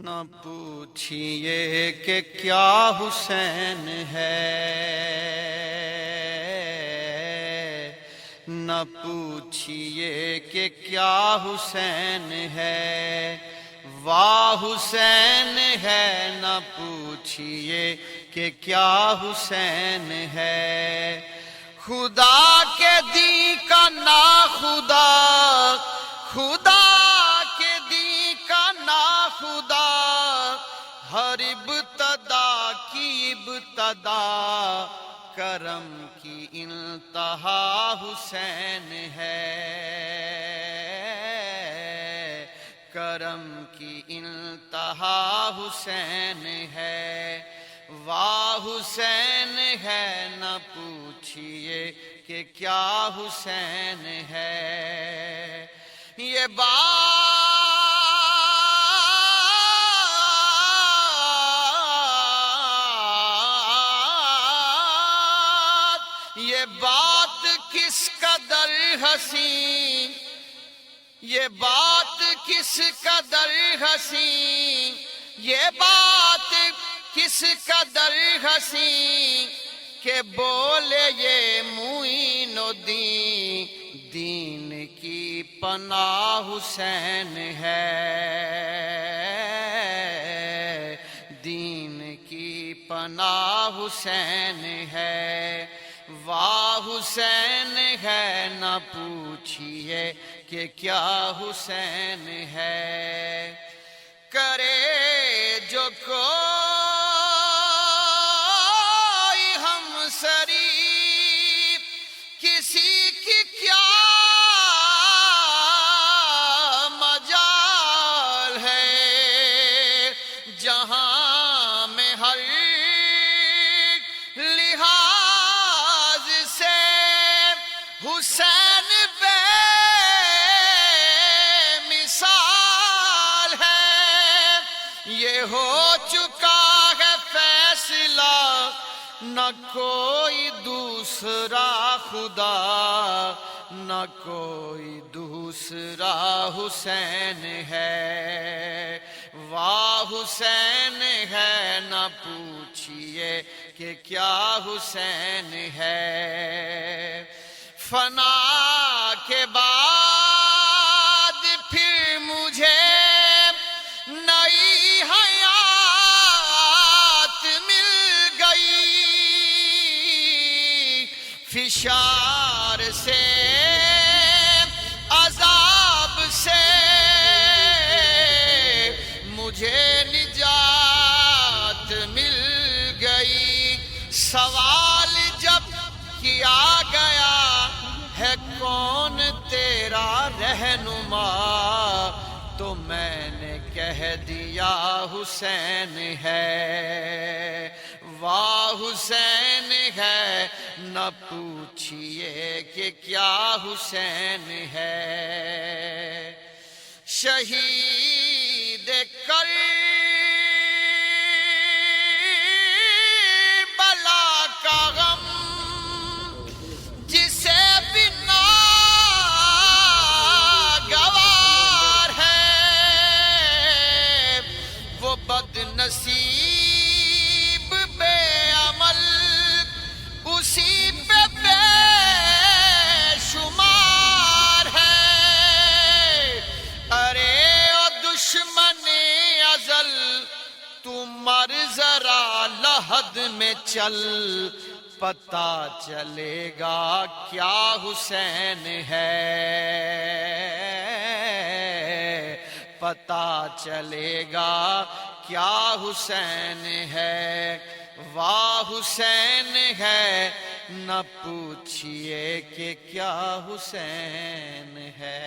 نہ پوچھئے کہ کیا حسین ہے، نہ پوچھئے کہ کیا حسین ہے، واہ حسین ہے، نہ پوچھئے کہ کیا حسین ہے۔ خدا کے دین کا نا خدا، خدا کے دین کا نا خدا، ہر ابتدا کی ابتدا، کرم کی انتہا حسین ہے، کرم کی انتہا حسین ہے، واہ حسین ہے، نہ پوچھئے کہ کیا حسین ہے۔ یہ بات کس قدر حسین، یہ بات کس قدر حسین، یہ بات کس قدر حسین کہ بولے یہ معین الدین، دین کی پناہ حسین ہے، دین کی پناہ حسین ہے، واہ حسین ہے، نہ پوچھئے کہ کیا حسین ہے۔ کرے جو کوئی ہم شریف، کسی کی کیا مجال ہے، جہاں میں ہر لحاظ سے حسین بے مثال ہے۔ یہ ہو چکا ہے فیصلہ، نہ کوئی دوسرا خدا، نہ کوئی دوسرا حسین ہے، واہ حسین ہے، نہ پوچھئے کہ کیا حسین ہے۔ فنا کے بعد پھر مجھے نئی حیات مل گئی، فشار سے عذاب سے مجھے نجات مل گئی۔ سوال جب کیا گیا ہے کون تیرا رہنما، تو میں نے کہہ دیا حسین ہے، واہ حسین ہے، نہ پوچھئے کہ کیا حسین ہے۔ شہید کربلا کا غم جسے بھی ناگوار ہے، وہ بد نصیب بے عمل اسی پہ بے شمار ہے۔ ارے او دشمن ازل، تو مر ذرا لحد میں چل، پتہ چلے گا کیا حسین ہے، پتہ چلے گا کیا حسین ہے، واہ حسین ہے، نہ پوچھئے کہ کیا حسین ہے۔